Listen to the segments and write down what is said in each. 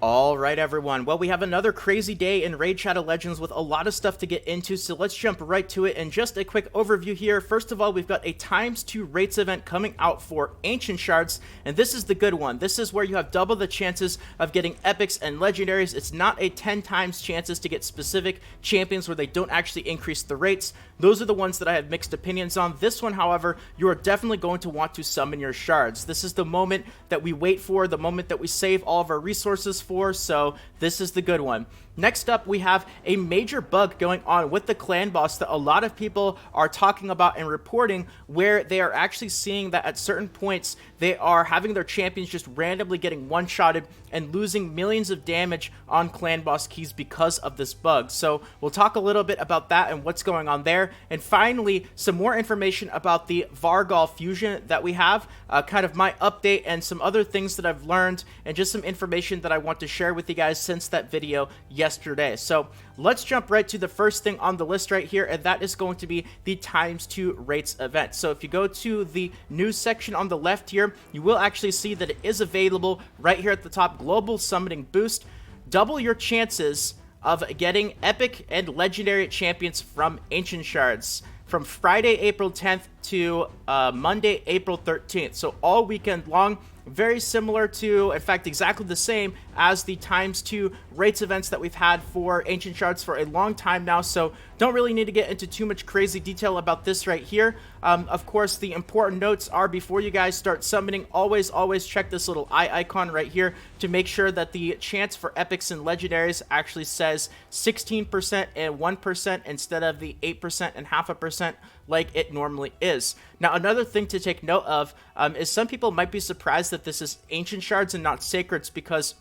All right, everyone. Well, we have another crazy day in Raid Shadow Legends with a lot of stuff to get into, so let's jump right to it. And just a quick overview here. First of all, we've got a ×2 rates event coming out for Ancient Shards, and this is the good one. This is where you have double the chances of getting epics and legendaries. It's not a 10 times chances to get specific champions where they don't actually increase the rates. Those are the ones that I have mixed opinions on. This one, however, you are definitely going to want to summon your shards. This is the moment that we wait for, the moment that we save all of our resources for, so this is the good one. Next up, we have a major bug going on with the clan boss that a lot of people are talking about and reporting, where they are actually seeing that at certain points they are having their champions just randomly getting one-shotted and losing millions of damage on clan boss keys because of this bug. So we'll talk a little bit about that and what's going on there. And finally, some more information about the Vargal fusion that we have, kind of my update and some other things that I've learned, and just some information that I want to share with you guys since that video yesterday. So let's jump right to the first thing on the list right here, and that is going to be the ×2 rates event. So if you go to the news section on the left here, you will actually see that it is available right here at the top. Global summoning boost. Double your chances of getting epic and legendary champions from Ancient Shards from Friday, April 10th to Monday, April 13th. So all weekend long. Very similar to, in fact, exactly the same as the ×2 rates events that we've had for Ancient Shards for a long time now, so don't really need to get into too much crazy detail about this right here. Of course, the important notes are, before you guys start summoning, always check this little eye icon right here to make sure that the chance for epics and legendaries actually says 16% and 1% instead of the 8% and 0.5% like it normally is. Now, another thing to take note of is some people might be surprised that this is Ancient Shards and not Sacreds, because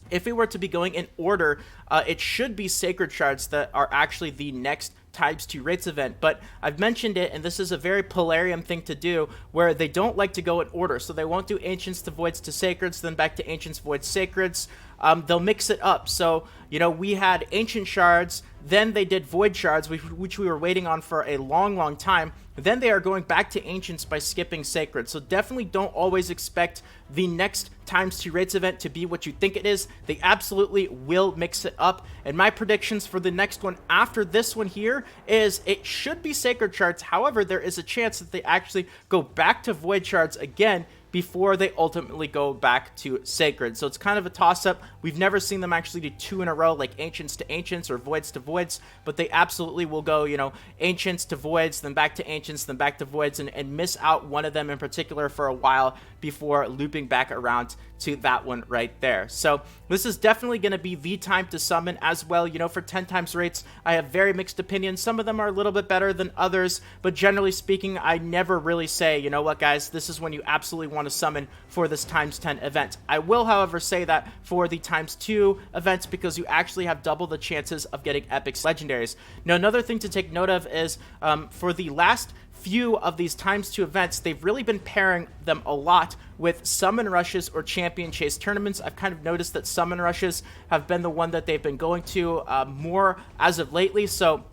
if we were to be going in order, it should be Sacred Shards that are actually the next ×2 rates event, but I've mentioned it, and this is a very Polarium thing to do, where they don't like to go in order, so they won't do Ancients to Voids to Sacreds, then back to Ancients, Voids, Sacreds. They'll mix it up. So, you know, we had Ancient Shards, then they did Void Shards, which we were waiting on for a long time. Then they are going back to Ancients by skipping Sacred. So definitely don't always expect the next ×2 rates event to be what you think it is. They absolutely will mix it up. And my predictions for the next one after this one here is it should be Sacred Shards. However, there is a chance that they actually go back to Void Shards again before they ultimately go back to Sacred. So it's kind of a toss-up. We've never seen them actually do 2 in a row, like Ancients to Ancients or Voids to Voids, but they absolutely will go, you know, Ancients to Voids, then back to Ancients, then back to Voids, and miss out one of them in particular for a while before looping back around to that one right there. So this is definitely going to be the time to summon as well. You know, for 10 times rates, I have very mixed opinions. Some of them are a little bit better than others, but generally speaking, I never really say, you know what, guys, this is when you absolutely want to summon for this ×10 event. I will, however, say that for the ×2 events, because you actually have double the chances of getting epics legendaries. Now, another thing to take note of is for the last few of these ×2 events, they've really been pairing them a lot with summon rushes or champion chase tournaments. I've kind of noticed that summon rushes have been the one that they've been going to more as of lately, so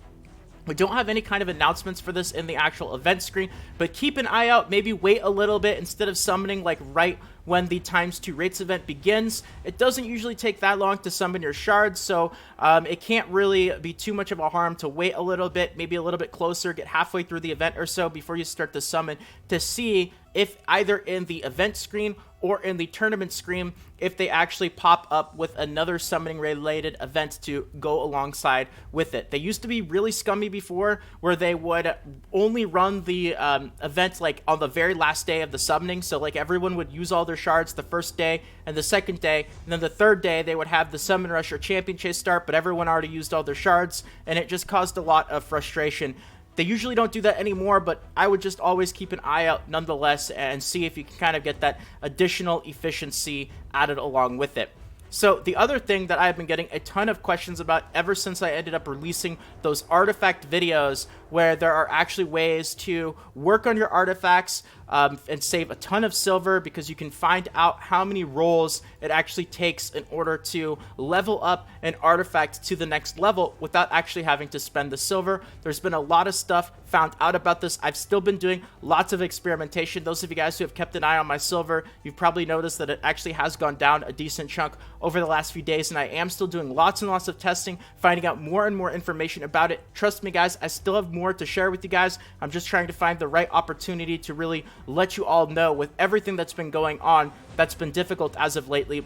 we don't have any kind of announcements for this in the actual event screen, but keep an eye out. Maybe wait a little bit instead of summoning like right when the ×2 rates event begins. It doesn't usually take that long to summon your shards, so it can't really be too much of a harm to wait a little bit, maybe a little bit closer, get halfway through the event or so before you start to summon, to see if either in the event screen or in the tournament screen, if they actually pop up with another summoning related event to go alongside with it. They used to be really scummy before, where they would only run the event like on the very last day of the summoning, so like everyone would use all their shards the first day and the second day, and then the third day they would have the summon rush or champion chase start, but everyone already used all their shards, and it just caused a lot of frustration. They usually don't do that anymore, but I would just always keep an eye out nonetheless and see if you can kind of get that additional efficiency added along with it. So the other thing that I've been getting a ton of questions about ever since I ended up releasing those artifact videos, where there are actually ways to work on your artifacts and save a ton of silver, because you can find out how many rolls it actually takes in order to level up an artifact to the next level without actually having to spend the silver. There's been a lot of stuff found out about this. I've still been doing lots of experimentation. Those of you guys who have kept an eye on my silver, you've probably noticed that it actually has gone down a decent chunk over the last few days, and I am still doing lots and lots of testing, finding out more and more information about it. Trust me guys, I still have more to share with you guys. I'm just trying to find the right opportunity to really let you all know with everything that's been going on that's been difficult as of lately.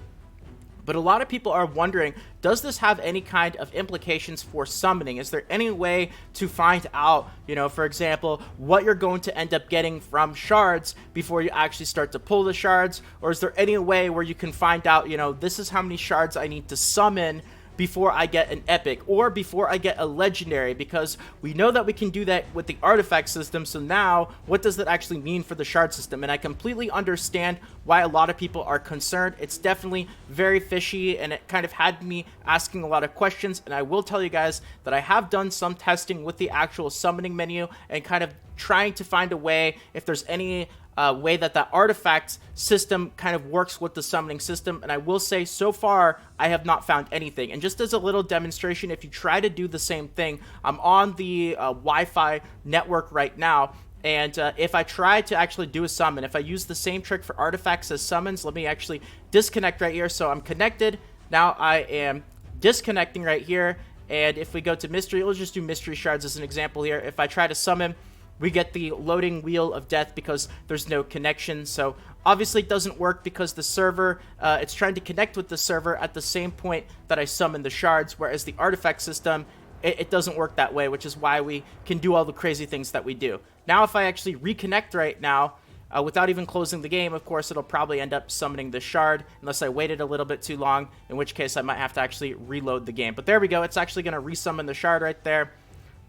But a lot of people are wondering, does this have any kind of implications for summoning? Is there any way to find out, you know, for example, what you're going to end up getting from shards before you actually start to pull the shards? Or is there any way where you can find out, you know, this is how many shards I need to summon before I get an epic or before I get a legendary? Because we know that we can do that with the artifact system. So now what does that actually mean for the shard system? And I completely understand why a lot of people are concerned. It's definitely very fishy, and it kind of had me asking a lot of questions. And I will tell you guys that I have done some testing with the actual summoning menu and kind of trying to find a way if there's any way that the artifact system kind of works with the summoning system. And I will say, so far, I have not found anything. And just as a little demonstration, if you try to do the same thing, I'm on the Wi-Fi network right now. And if I try to actually do a summon, if I use the same trick for artifacts as summons, let me actually disconnect right here. So I'm connected. Now I am disconnecting right here. And if we go to mystery, let's just do mystery shards as an example here. If I try to summon, we get the loading wheel of death because there's no connection. So obviously it doesn't work because the server, it's trying to connect with the server at the same point that I summon the shards, whereas the artifact system, it doesn't work that way, which is why we can do all the crazy things that we do. Now if I actually reconnect right now, without even closing the game, of course, it'll probably end up summoning the shard, unless I waited a little bit too long, in which case I might have to actually reload the game. But there we go, it's actually going to resummon the shard right there,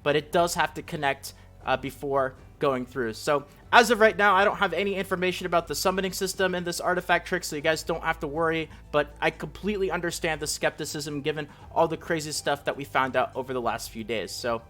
but it does have to connect before going through. So as of right now, I don't have any information about the summoning system in this artifact trick, so you guys don't have to worry, but I completely understand the skepticism given all the crazy stuff that we found out over the last few days. So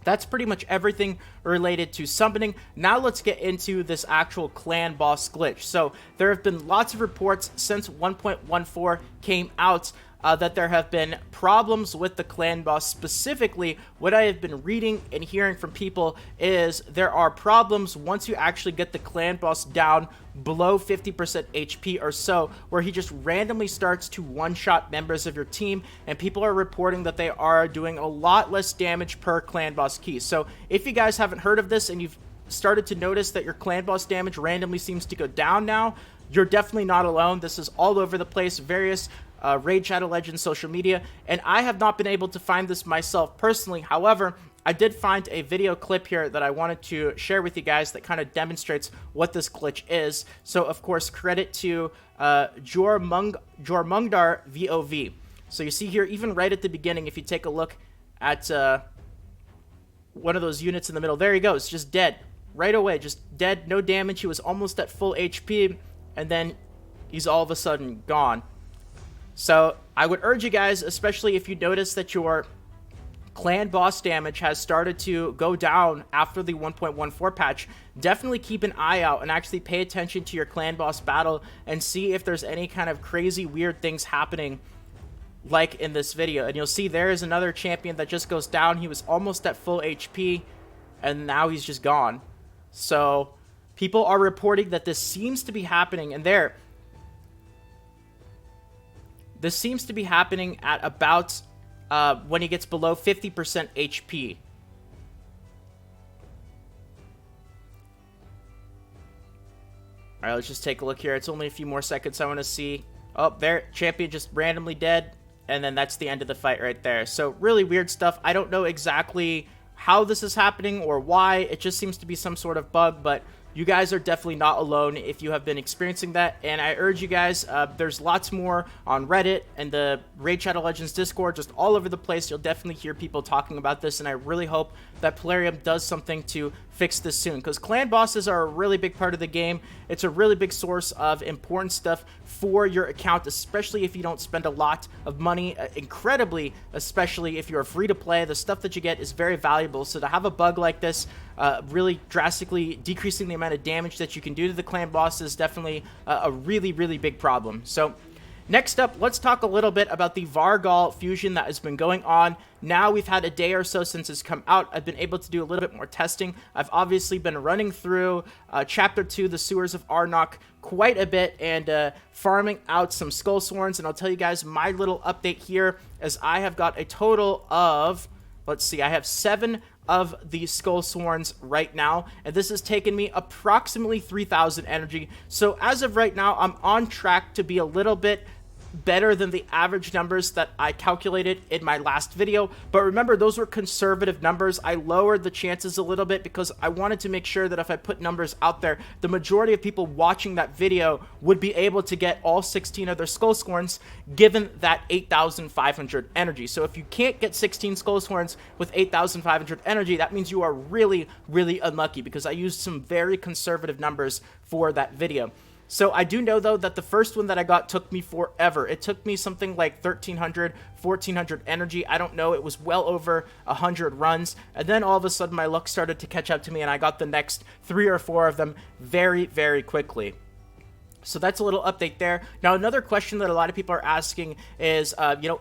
that's pretty much everything related to summoning. Now let's get into this actual clan boss glitch. So there have been lots of reports since 1.14 came out that there have been problems with the clan boss. Specifically, what I have been reading and hearing from people is there are problems once you actually get the clan boss down below 50% HP or so, where he just randomly starts to one-shot members of your team, and people are reporting that they are doing a lot less damage per clan boss key. So if you guys haven't heard of this and you've started to notice that your clan boss damage randomly seems to go down now, you're definitely not alone. This is all over the place, various Raid Shadow Legends social media, and I have not been able to find this myself personally. However, I did find a video clip here that I wanted to share with you guys that kind of demonstrates what this glitch is. So, of course, credit to Jormungdar VOV. So you see here, even right at the beginning, if you take a look at one of those units in the middle, there he goes, just dead. Right away, just dead, no damage. He was almost at full HP, and then he's all of a sudden gone. So I would urge you guys, especially if you notice that your clan boss damage has started to go down after the 1.14 patch, definitely keep an eye out and actually pay attention to your clan boss battle and see if there's any kind of crazy weird things happening like in this video. And you'll see there is another champion that just goes down. He was almost at full HP and now he's just gone. So people are reporting that this seems to be happening, and this seems to be happening at about when he gets below 50% HP. Alright, let's just take a look here. It's only a few more seconds. I want to see. Oh, there. Champion just randomly dead. And then that's the end of the fight right there. So, really weird stuff. I don't know exactly how this is happening or why. It just seems to be some sort of bug, but you guys are definitely not alone if you have been experiencing that, and I urge you guys, there's lots more on Reddit and the Raid Shadow Legends Discord, just all over the place. You'll definitely hear people talking about this, and I really hope that Plarium does something to fix this soon, because clan bosses are a really big part of the game. It's a really big source of important stuff for your account, especially if you don't spend a lot of money, incredibly, especially if you're free to play. The stuff that you get is very valuable, so to have a bug like this, really drastically decreasing the amount of damage that you can do to the clan boss is definitely a really, really big problem. So next up, let's talk a little bit about the Vargal fusion that has been going on. Now we've had a day or so since it's come out. I've been able to do a little bit more testing. I've obviously been running through Chapter 2, the Sewers of Arnok, quite a bit and farming out some Skull Sworns. And I'll tell you guys my little update here as I have got a total of, let's see, I have 7 of the Skull Sworns right now, and this has taken me approximately 3,000 energy. So as of right now, I'm on track to be a little bit better than the average numbers that I calculated in my last video. But remember, those were conservative numbers. I lowered the chances a little bit because I wanted to make sure that if I put numbers out there, the majority of people watching that video would be able to get all 16 of their Skull Sworns given that 8,500 energy. So if you can't get 16 Skull Sworns with 8,500 energy, that means you are really, really unlucky because I used some very conservative numbers for that video. So I do know, though, that the first one that I got took me forever. It took me something like 1,300, 1,400 energy. I don't know. It was well over 100 runs. And then all of a sudden, my luck started to catch up to me, and I got the next 3 or 4 of them very, very quickly. So that's a little update there. Now, another question that a lot of people are asking is,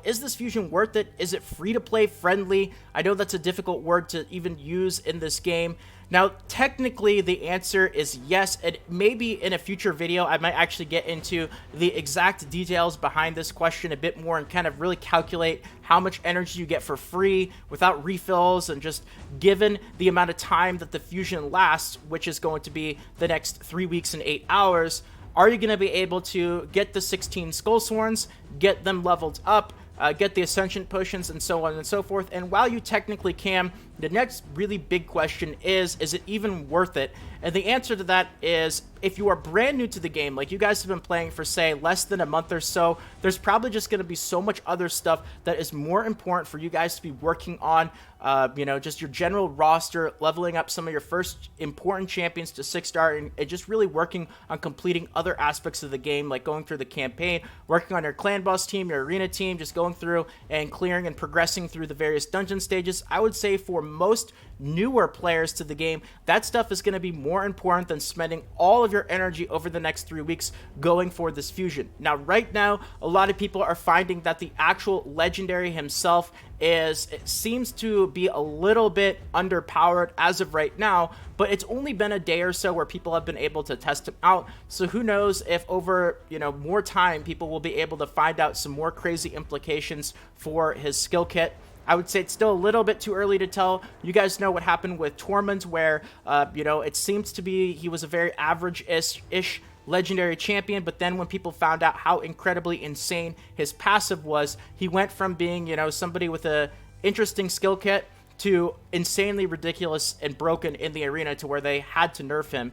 is this fusion worth it? Is it free-to-play friendly? I know that's a difficult word to even use in this game. Now, technically, the answer is yes, and maybe in a future video, I might actually get into the exact details behind this question a bit more and kind of really calculate how much energy you get for free without refills and just given the amount of time that the fusion lasts, which is going to be the next 3 weeks and 8 hours. Are you going to be able to get the 16 Skull Sworns, get them leveled up, get the Ascension Potions, and so on and so forth? And while you technically can, the next really big question is it even worth it? And the answer to that is, if you are brand new to the game, like you guys have been playing for, say, less than a month or so, there's probably just going to be so much other stuff that is more important for you guys to be working on. Just your general roster, leveling up some of your first important champions to 6-star, and just really working on completing other aspects of the game, like going through the campaign, working on your clan boss team, your arena team, just going through and clearing and progressing through the various dungeon stages. I would say for most newer players to the game, that stuff is going to be more important than spending all of your energy over the next 3 weeks going for this fusion. Now, right now, a lot of people are finding that the actual legendary himself it seems to be a little bit underpowered as of right now, but it's only been a day or so where people have been able to test him out. So who knows if over, more time, people will be able to find out some more crazy implications for his skill kit. I would say it's still a little bit too early to tell. You guys know what happened with Tormund, where, it seems to be he was a very average-ish legendary champion, but then when people found out how incredibly insane his passive was, he went from being, somebody with a interesting skill kit to insanely ridiculous and broken in the arena to where they had to nerf him.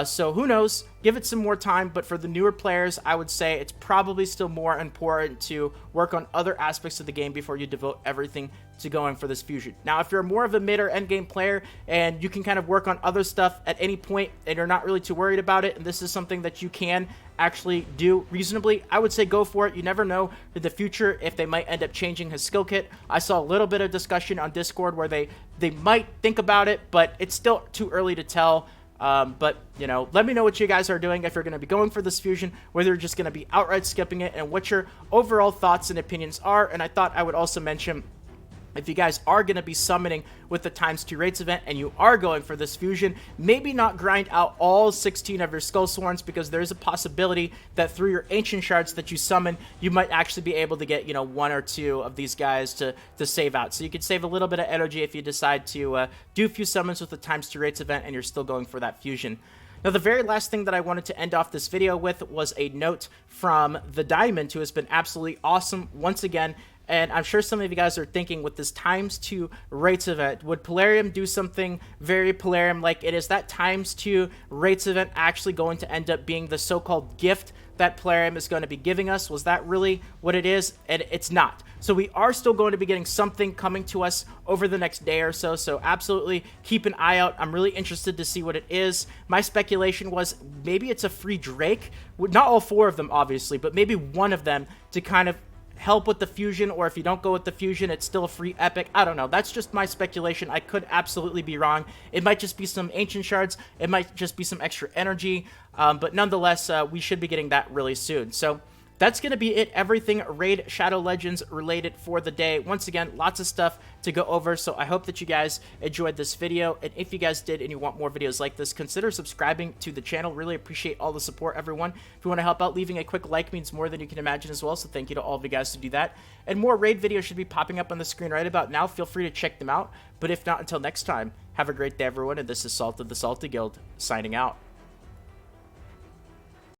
So who knows? Give it some more time, but for the newer players, I would say it's probably still more important to work on other aspects of the game before you devote everything to going for this fusion. Now, if you're more of a mid or end game player and you can kind of work on other stuff at any point and you're not really too worried about it, and this is something that you can actually do reasonably, I would say go for it. You never know in the future if they might end up changing his skill kit. I saw a little bit of discussion on Discord where they might think about it, but it's still too early to tell. But let me know what you guys are doing, if you're going to be going for this fusion, whether you're just going to be outright skipping it, and what your overall thoughts and opinions are. And I thought I would also mention, if you guys are going to be summoning with the ×2 rates event and you are going for this fusion, maybe not grind out all 16 of your Skull Sworns, because there's a possibility that through your Ancient Shards that you summon, you might actually be able to get, 1 or 2 of these guys to save out. So you could save a little bit of energy if you decide to do a few summons with the ×2 rates event and you're still going for that fusion. Now, the very last thing that I wanted to end off this video with was a note from the Diamond, who has been absolutely awesome once again. And I'm sure some of you guys are thinking, with this ×2 rates event, would Polarium do something very Polarium-like? Is that ×2 rates event actually going to end up being the so-called gift that Polarium is going to be giving us? Was that really what it is? And it's not. So we are still going to be getting something coming to us over the next day or so. So absolutely keep an eye out. I'm really interested to see what it is. My speculation was maybe it's a free Drake. Not all 4 of them, obviously, but maybe one of them to kind of help with the fusion, or if you don't go with the fusion, it's still a free epic. I don't know. That's just my speculation. I could absolutely be wrong. It might just be some ancient shards. It might just be some extra energy. But nonetheless, we should be getting that really soon. So that's going to be it. Everything Raid Shadow Legends related for the day. Once again, lots of stuff to go over, so I hope that you guys enjoyed this video. And if you guys did and you want more videos like this, consider subscribing to the channel. Really appreciate all the support, everyone. If you want to help out, leaving a quick like means more than you can imagine as well, so thank you to all of you guys to do that. And more Raid videos should be popping up on the screen right about now. Feel free to check them out. But if not, until next time, have a great day, everyone, and this is Salt of the Salty Guild, signing out.